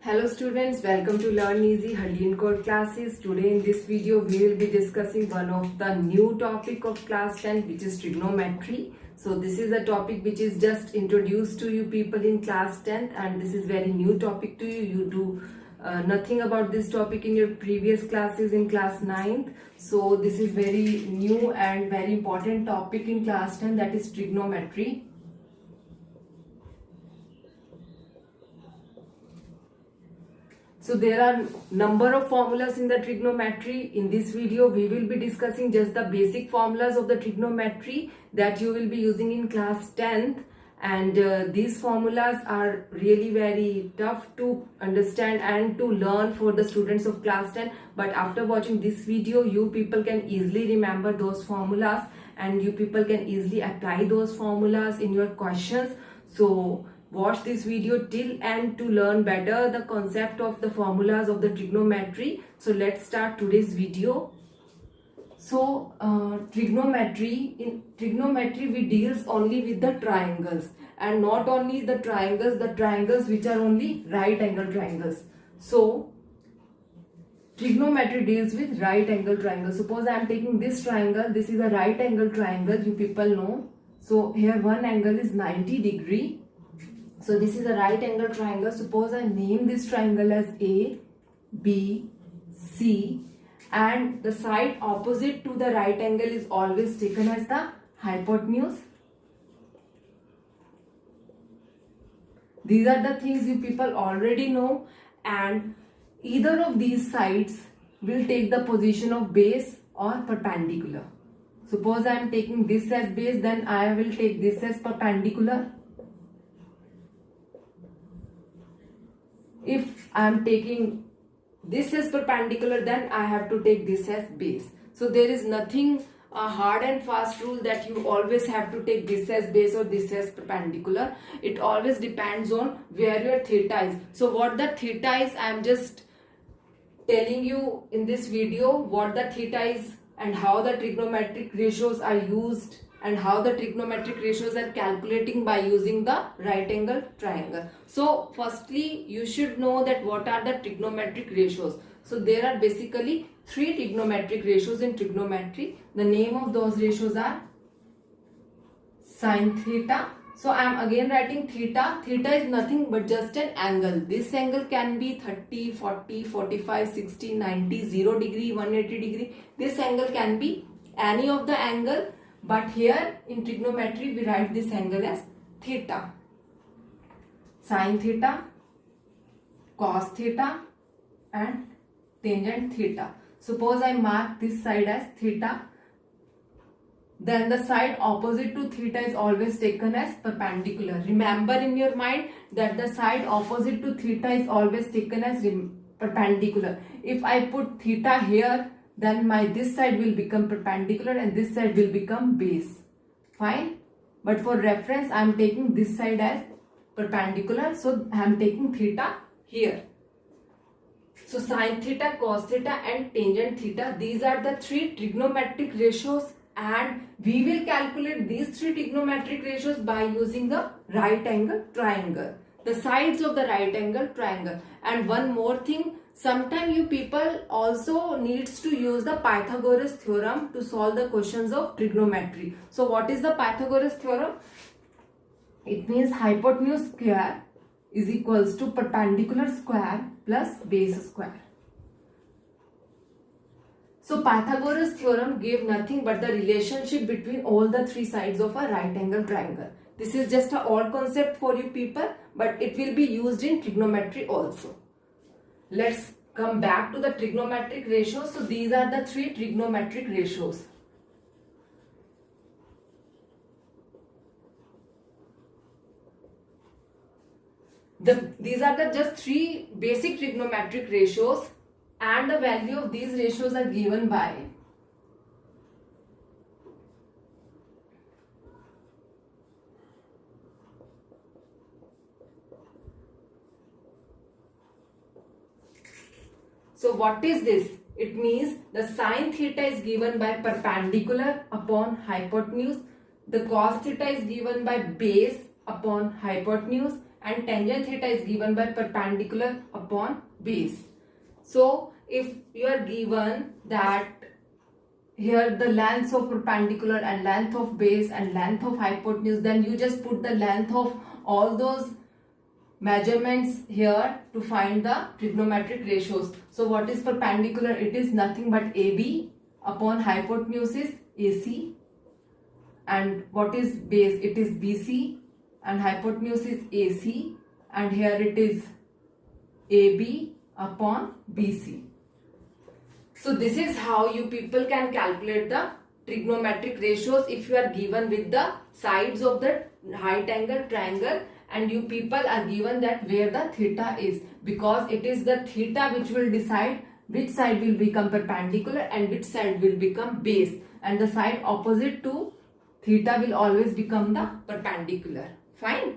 Hello students, welcome to Learn Easy Halian Code classes. Today in this video we will be discussing one of the new topic of class 10, which is trigonometry. So this is a topic which is just introduced to you people in class 10th, and this is very new topic to you. You do nothing about this topic in your previous classes in class 9th. So this is very new and very important topic in class 10, that is trigonometry. So there are number of formulas in the trigonometry. In this video, we will be discussing just the basic formulas of the trigonometry that you will be using in class 10th. And these formulas are really very tough to understand and to learn for the students of class 10. But after watching this video, you people can easily remember those formulas and you people can easily apply those formulas in your questions. So watch this video till end to learn better the concept of the formulas of the trigonometry. So let's start today's video. So trigonometry, in trigonometry we deals only with the triangles, and not only the triangles which are only right angle triangles. So trigonometry deals with right angle triangles. Suppose I am taking this triangle, this is a right angle triangle, you people know. So here one angle is 90 degree. So this is a right angle triangle. Suppose I name this triangle as A, B, C, and the side opposite to the right angle is always taken as the hypotenuse. These are the things you people already know, and either of these sides will take the position of base or perpendicular. Suppose I am taking this as base, then I will take this as perpendicular. If I am taking this as perpendicular, then I have to take this as base. So there is nothing hard and fast rule that you always have to take this as base or this as perpendicular. It always depends on where your theta is. So what the theta is, I am just telling you in this video what the theta is and how the trigonometric ratios are used and how the trigonometric ratios are calculating by using the right angle triangle. So firstly, you should know that what are the trigonometric ratios. So there are basically three trigonometric ratios in trigonometry. The name of those ratios are sine theta. So I am again writing theta. Theta is nothing but just an angle. This angle can be 30, 40, 45, 60, 90, 0 degree, 180 degree. This angle can be any of the angle. But here in trigonometry we write this angle as theta. Sine theta, cos theta and tangent theta. Suppose I mark this side as theta, then the side opposite to theta is always taken as perpendicular. Remember in your mind that the side opposite to theta is always taken as perpendicular. If I put theta here, then this side will become perpendicular and this side will become base. Fine. But for reference, I am taking this side as perpendicular. So I am taking theta here. So sine theta, cos theta and tangent theta, these are the three trigonometric ratios, and we will calculate these three trigonometric ratios by using the right angle triangle, the sides of the right angle triangle. And one more thing, sometimes you people also needs to use the Pythagoras theorem to solve the questions of trigonometry. So what is the Pythagoras theorem? It means hypotenuse square is equals to perpendicular square plus base square. So Pythagoras theorem gave nothing but the relationship between all the three sides of a right angle triangle. This is just an old concept for you people, but it will be used in trigonometry also. Let's come back to the trigonometric ratios. So these are the three trigonometric ratios. These are the just three basic trigonometric ratios, and the value of these ratios are given by So what is this? It means the sine theta is given by perpendicular upon hypotenuse, the cos theta is given by base upon hypotenuse, and tangent theta is given by perpendicular upon base. So if you are given that here the length of perpendicular and length of base and length of hypotenuse, then you just put the length of all those measurements here to find the trigonometric ratios. So what is perpendicular? It is nothing but AB upon hypotenuse is AC, and what is base? It is BC, and hypotenuse is AC, and here it is AB upon BC. So this is how you people can calculate the trigonometric ratios if you are given with the sides of the right angle triangle and you people are given that where the theta is, because it is the theta which will decide which side will become perpendicular and which side will become base, and the side opposite to theta will always become the perpendicular. Fine.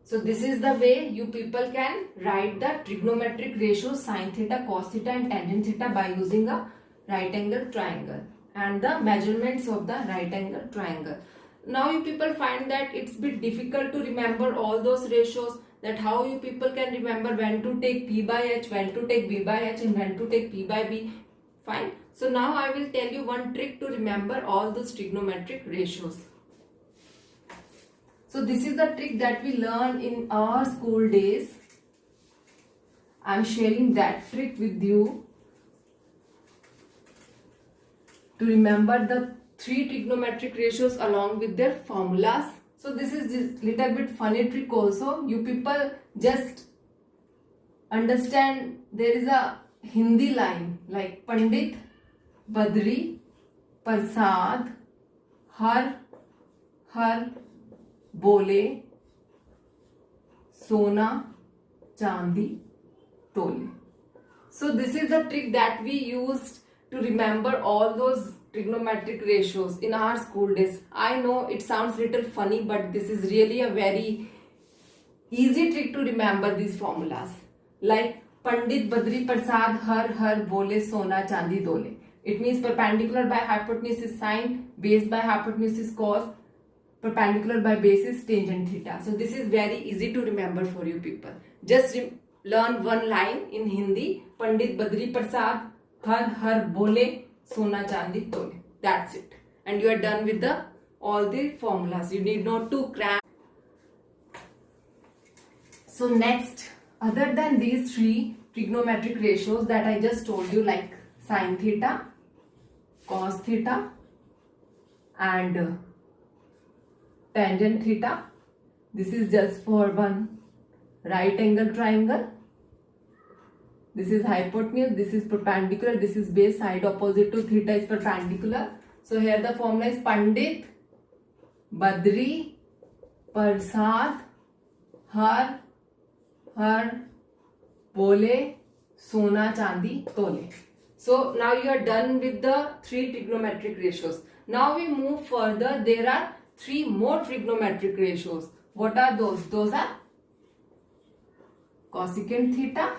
So this is the way you people can write the trigonometric ratios sin theta, cos theta and tangent theta by using a right angle triangle and the measurements of the right angle triangle. Now you people find that it's a bit difficult to remember all those ratios, that how you people can remember when to take P by H, when to take B by H and when to take P by B. Fine. So now I will tell you one trick to remember all those trigonometric ratios. So this is the trick that we learned in our school days. I am sharing that trick with you to remember the 3 trigonometric ratios along with their formulas. So this is just little bit funny trick also. You people just understand there is a Hindi line like Pandit Badri Prasad Har बोले सोना चांदी तोले. So this is the trick that we used to remember all those trigonometric ratios in our school days. I know it sounds little funny, but this is really a very easy trick to remember these formulas. Like Pandit Badri Prasad har bole sona chandi dole. It means perpendicular by hypotenuse is sine, base by hypotenuse is cos, perpendicular by base is tangent theta. So this is very easy to remember for you people. Just learn one line in Hindi. Pandit Badri Prasad har bole sona chandi tole. That's it. And you are done with all the formulas. You need not to cram. So next, other than these 3 trigonometric ratios that I just told you, like sin theta, cos theta and tangent theta, this is just for one right angle triangle. This is hypotenuse, this is perpendicular, this is base, side opposite to theta is perpendicular. So here the formula is Pandit Badri Prasad har bole sona chandi tole. So now you are done with the 3 trigonometric ratios. Now we move further. There are 3 more trigonometric ratios. What are those? Those are cosecant theta,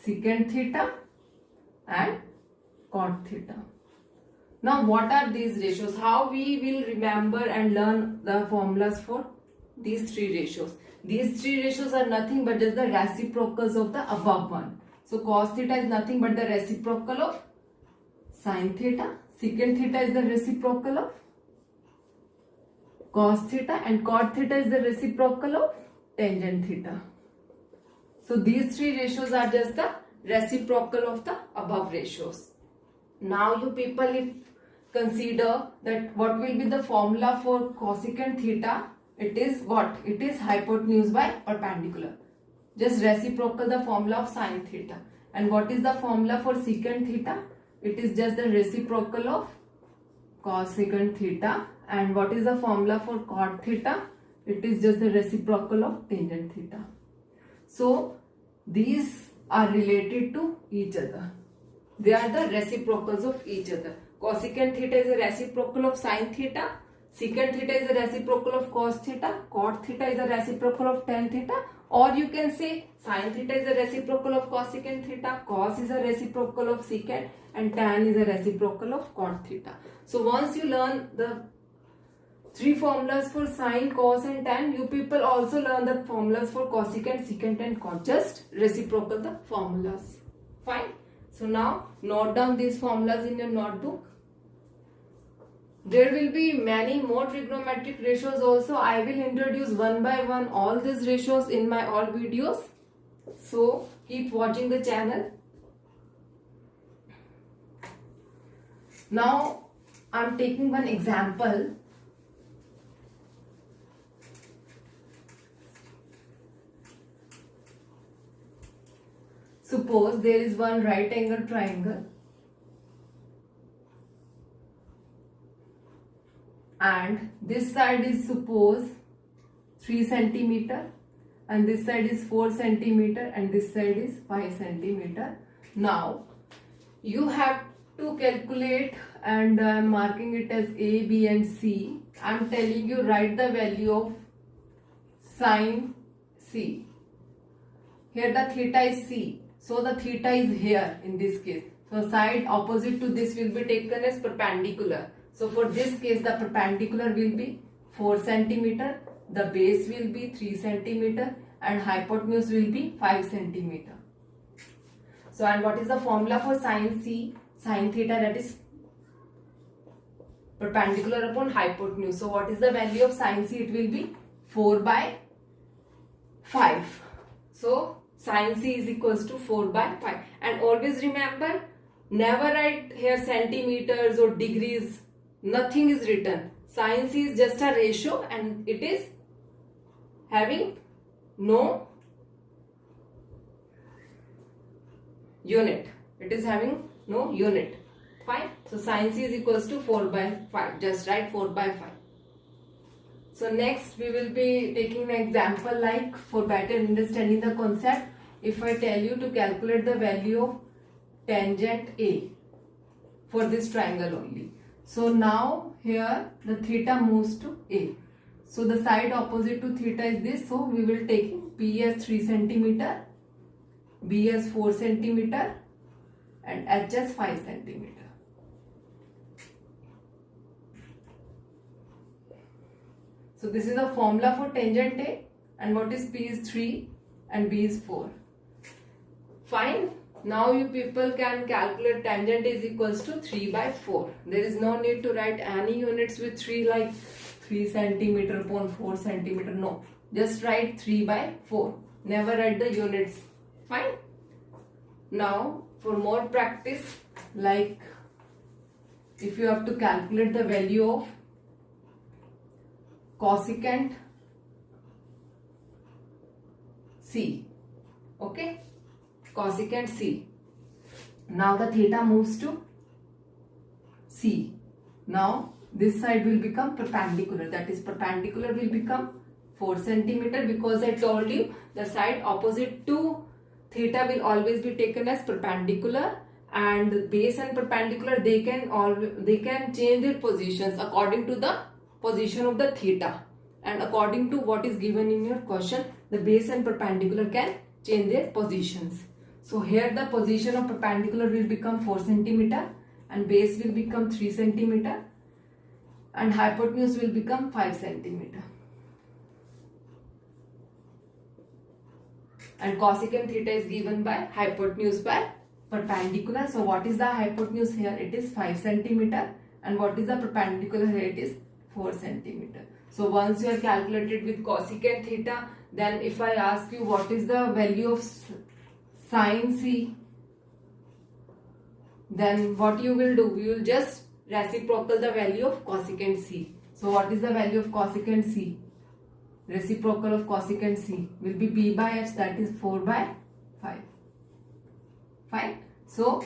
secant theta and cot theta. Now what are these ratios? How we will remember and learn the formulas for these 3 ratios? These 3 ratios are nothing but just the reciprocals of the above one. So cos theta is nothing but the reciprocal of sin theta. Secant theta is the reciprocal of cos theta and cot theta is the reciprocal of tangent theta. So these 3 ratios are just the reciprocal of the above ratios. Now you people, if consider that what will be the formula for cosecant theta, it is what? It is hypotenuse by perpendicular. Just reciprocal the formula of sin theta. And what is the formula for secant theta? It is just the reciprocal of cosecant theta. And what is the formula for cot theta? It is just the reciprocal of tangent theta. So these are related to each other. They are the reciprocals of each other. Cosecant theta is a reciprocal of sin theta. Secant theta is a reciprocal of cos theta. Cot theta is a reciprocal of tan theta. Or you can say sin theta is a reciprocal of cosecant theta. Cos is a reciprocal of secant. and tan is a reciprocal of cot theta. So once you learn the three formulas for sine, cos and tan, you people also learn the formulas for cosecant, secant and cot. Just reciprocal the formulas. Fine. So now note down these formulas in your notebook. There will be many more trigonometric ratios also. I will introduce one by one all these ratios in my all videos. So keep watching the channel. Now I am taking one example. Suppose there is one right angle triangle and this side is suppose 3 centimeter and this side is 4 centimeter and this side is 5 centimeter. Now you have to calculate, and I am marking it as A, B and C. I am telling you write the value of sine C. Here the theta is C. So the theta is here in this case. So side opposite to this will be taken as perpendicular. So for this case the perpendicular will be 4 centimeter, the base will be 3 centimeter and hypotenuse will be 5 centimeter. So and what is the formula for sine C? Sine theta, that is perpendicular upon hypotenuse. So what is the value of sine C? It will be 4 by 5. So sine C is equals to 4 by 5. And always remember, never write here centimeters or degrees. Nothing is written. Sine C is just a ratio and it is having no unit. It is having no unit. Fine. So sine C is equals to 4 by 5. Just write 4 by 5. So next we will be taking an example like for better understanding the concept. If I tell you to calculate the value of tangent A for this triangle only. So now here the theta moves to A. So the side opposite to theta is this. So we will take P as 3 centimeter, B as 4 centimeter and H as 5 centimeter. So this is the formula for tangent A, and what is P is 3 and B is 4. Fine. Now you people can calculate tangent is equals to 3 by 4. There is no need to write any units with 3 like 3 centimeter upon 4 centimeter. No. Just write 3 by 4. Never write the units. Fine. Now for more practice, like if you have to calculate the value of cosecant C. Okay. Cosecant C. Now the theta moves to C. Now this side will become perpendicular. That is perpendicular will become 4 centimeter because I told you the side opposite to theta will always be taken as perpendicular, and base and perpendicular they can change their positions according to the position of the theta, and according to what is given in your question the base and perpendicular can change their positions. So here the position of perpendicular will become 4 centimeter and base will become 3 centimeter and hypotenuse will become 5 centimeter. And cosecant theta is given by hypotenuse by perpendicular. So what is the hypotenuse here? It is 5 centimeter and what is the perpendicular here? It is 4 centimeter. So once you are calculated with cosecant theta, then if I ask you what is the value of sine C, then what you will do? You will just reciprocal the value of cosecant C. So what is the value of cosecant C? Reciprocal of cosecant C will be P by H, that is 4 by 5. Fine. So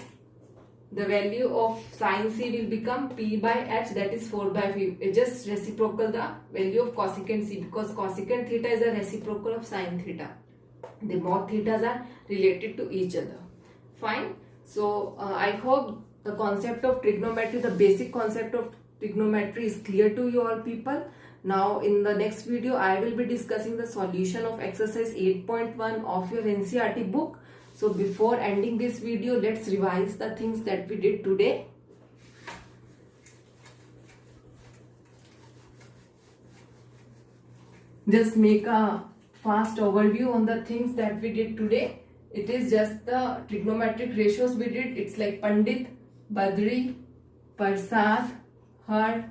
the value of sine C will become P by H, that is 4 by 5. It just reciprocal the value of cosecant C because cosecant theta is a reciprocal of sine theta. The both thetas are related to each other. Fine. So I hope the concept of trigonometry, the basic concept of trigonometry is clear to you all people. Now in the next video I will be discussing the solution of exercise 8.1 of your NCERT book. So before ending this video, let's revise the things that we did today. Just make a fast overview on the things that we did today. It is just the trigonometric ratios we did. It's like Pandit, Badri, Prasad, Har,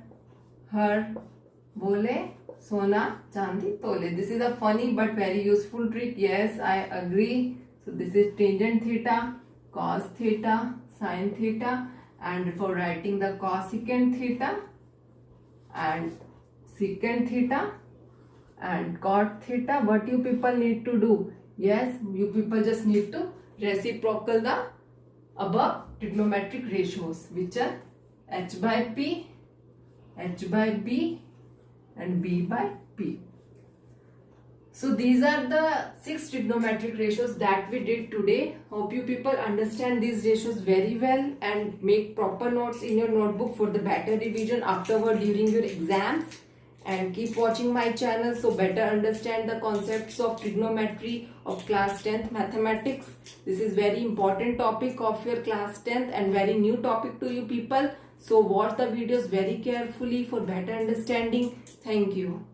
Bole, Sona, Chandi, Tole. This is a funny but very useful trick. Yes, I agree. So this is tangent theta, cos theta, sin theta, and for writing the cosecant theta and secant theta and cot theta, what you people need to do? Yes, you people just need to reciprocal the above trigonometric ratios, which are h by p, h by b, and b by p. So these are the 6 trigonometric ratios that we did today. Hope you people understand these ratios very well and make proper notes in your notebook for the better revision afterward during your exams. And keep watching my channel so better understand the concepts of trigonometry of class 10th mathematics. This is very important topic of your class 10th and very new topic to you people. So watch the videos very carefully for better understanding. Thank you.